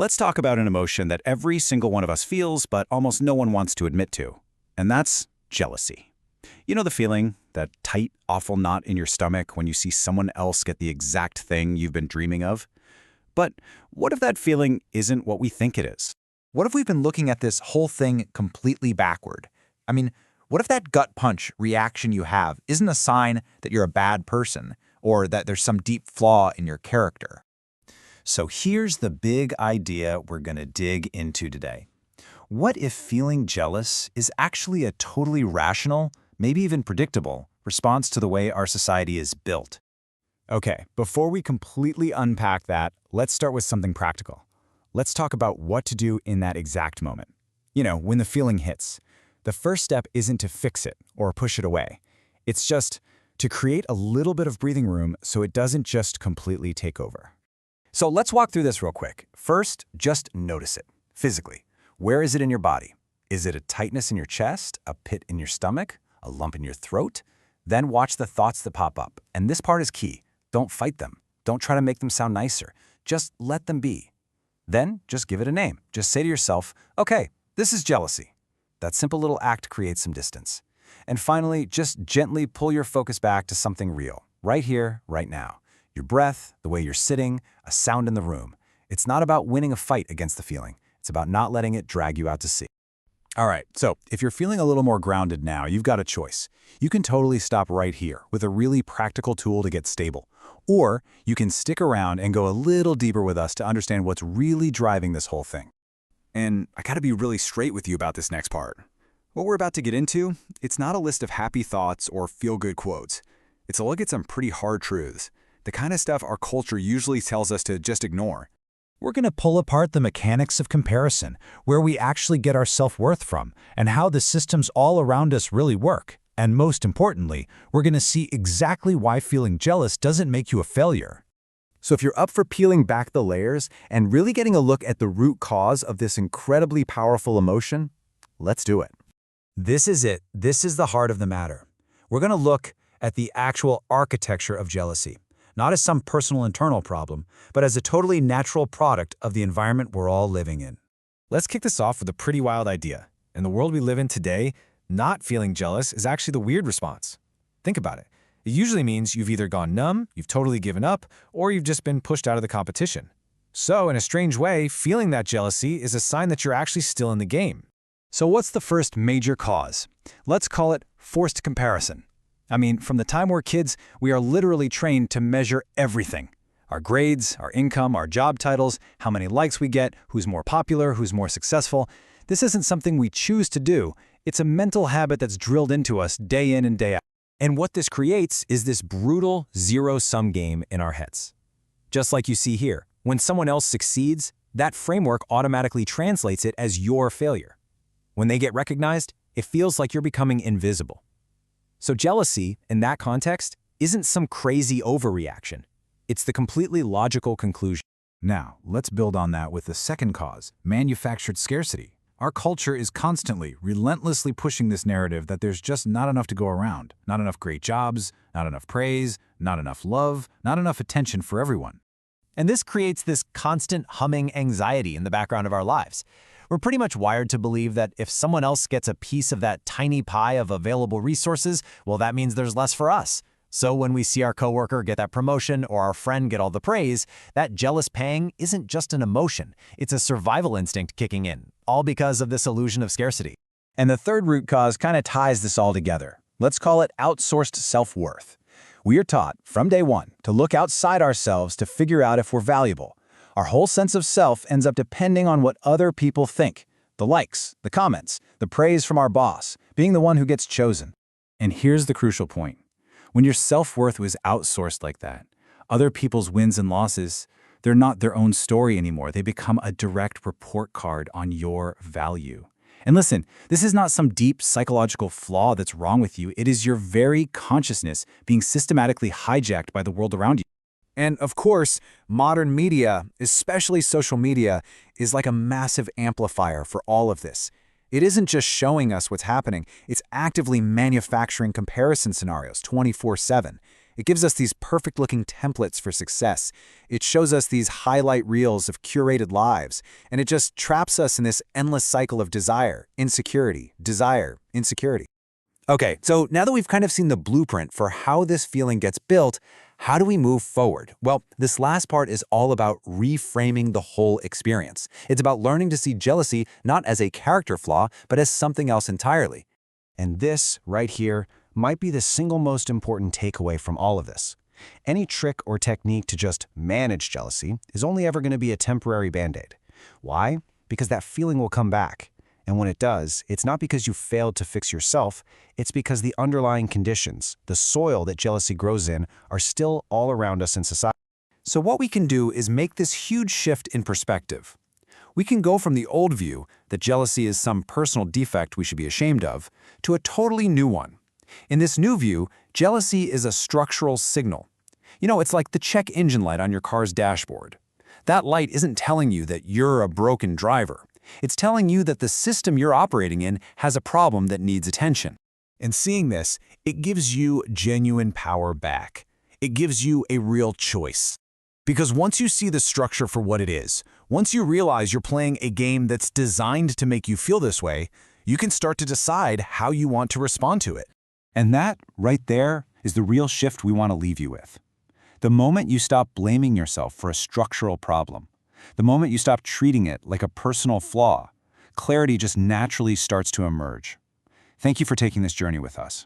Let's talk about an emotion that every single one of us feels, but almost no one wants to admit to. And that's jealousy. You know the feeling, that tight, awful knot in your stomach when you see someone else get the exact thing you've been dreaming of? But what if that feeling isn't what we think it is? What if we've been looking at this whole thing completely backward? I mean, what if that gut punch reaction you have isn't a sign that you're a bad person or that there's some deep flaw in your character? So here's the big idea we're going to dig into today. What if feeling jealous is actually a totally rational, maybe even predictable, response to the way our society is built? Okay, before we completely unpack that, let's start with something practical. Let's talk about what to do in that exact moment. You know, when the feeling hits. The first step isn't to fix it or push it away. It's just to create a little bit of breathing room so it doesn't just completely take over. So let's walk through this real quick. First, just notice it, physically. Where is it in your body? Is it a tightness in your chest, a pit in your stomach, a lump in your throat? Then watch the thoughts that pop up. And this part is key. Don't fight them. Don't try to make them sound nicer. Just let them be. Then just give it a name. Just say to yourself, okay, this is jealousy. That simple little act creates some distance. And finally, just gently pull your focus back to something real, right here, right now. Your breath, the way you're sitting, a sound in the room. It's not about winning a fight against the feeling. It's about not letting it drag you out to sea. All right, so if you're feeling a little more grounded now, you've got a choice. You can totally stop right here with a really practical tool to get stable. Or you can stick around and go a little deeper with us to understand what's really driving this whole thing. And I gotta be really straight with you about this next part. What we're about to get into, it's not a list of happy thoughts or feel-good quotes. It's a look at some pretty hard truths, the kind of stuff our culture usually tells us to just ignore. We're going to pull apart the mechanics of comparison, where we actually get our self-worth from, and how the systems all around us really work. And most importantly, we're going to see exactly why feeling jealous doesn't make you a failure. So if you're up for peeling back the layers and really getting a look at the root cause of this incredibly powerful emotion, let's do it. This is it. This is the heart of the matter. We're going to look at the actual architecture of jealousy, not as some personal internal problem, but as a totally natural product of the environment we're all living in. Let's kick this off with a pretty wild idea. In the world we live in today, not feeling jealous is actually the weird response. Think about it. It usually means you've either gone numb, you've totally given up, or you've just been pushed out of the competition. So, in a strange way, feeling that jealousy is a sign that you're actually still in the game. So what's the first major cause? Let's call it forced comparison. I mean, from the time we're kids, we are literally trained to measure everything. Our grades, our income, our job titles, how many likes we get, who's more popular, who's more successful. This isn't something we choose to do. It's a mental habit that's drilled into us day in and day out. And what this creates is this brutal zero-sum game in our heads. Just like you see here, when someone else succeeds, that framework automatically translates it as your failure. When they get recognized, it feels like you're becoming invisible. So jealousy, in that context, isn't some crazy overreaction. It's the completely logical conclusion. Now, let's build on that with the second cause, manufactured scarcity. Our culture is constantly, relentlessly pushing this narrative that there's just not enough to go around. Not enough great jobs, not enough praise, not enough love, not enough attention for everyone. And this creates this constant humming anxiety in the background of our lives. We're pretty much wired to believe that if someone else gets a piece of that tiny pie of available resources, well, that means there's less for us. So when we see our coworker get that promotion or our friend get all the praise, that jealous pang isn't just an emotion. It's a survival instinct kicking in, all because of this illusion of scarcity. And the third root cause kind of ties this all together. Let's call it outsourced self-worth. We are taught, from day one, to look outside ourselves to figure out if we're valuable. Our whole sense of self ends up depending on what other people think. The likes, the comments, the praise from our boss, being the one who gets chosen. And here's the crucial point. When your self-worth was outsourced like that, other people's wins and losses, they're not their own story anymore. They become a direct report card on your value. And listen, this is not some deep psychological flaw that's wrong with you. It is your very consciousness being systematically hijacked by the world around you. And of course, modern media, especially social media, is like a massive amplifier for all of this. It isn't just showing us what's happening, it's actively manufacturing comparison scenarios 24/7. It gives us these perfect-looking templates for success. It shows us these highlight reels of curated lives, and it just traps us in this endless cycle of desire, insecurity, desire, insecurity. Okay, so now that we've kind of seen the blueprint for how this feeling gets built, how do we move forward? Well, this last part is all about reframing the whole experience. It's about learning to see jealousy not as a character flaw, but as something else entirely. And this, right here, might be the single most important takeaway from all of this. Any trick or technique to just manage jealousy is only ever going to be a temporary band-aid. Why? Because that feeling will come back. And when it does, it's not because you failed to fix yourself, it's because the underlying conditions, the soil that jealousy grows in, are still all around us in society. So what we can do is make this huge shift in perspective. We can go from the old view that jealousy is some personal defect we should be ashamed of, to a totally new one. In this new view, jealousy is a structural signal. You know, it's like the check engine light on your car's dashboard. That light isn't telling you that you're a broken driver. It's telling you that the system you're operating in has a problem that needs attention. And seeing this, it gives you genuine power back. It gives you a real choice. Because once you see the structure for what it is, once you realize you're playing a game that's designed to make you feel this way, you can start to decide how you want to respond to it. And that, right there, is the real shift we want to leave you with. The moment you stop blaming yourself for a structural problem, the moment you stop treating it like a personal flaw, clarity just naturally starts to emerge. Thank you for taking this journey with us.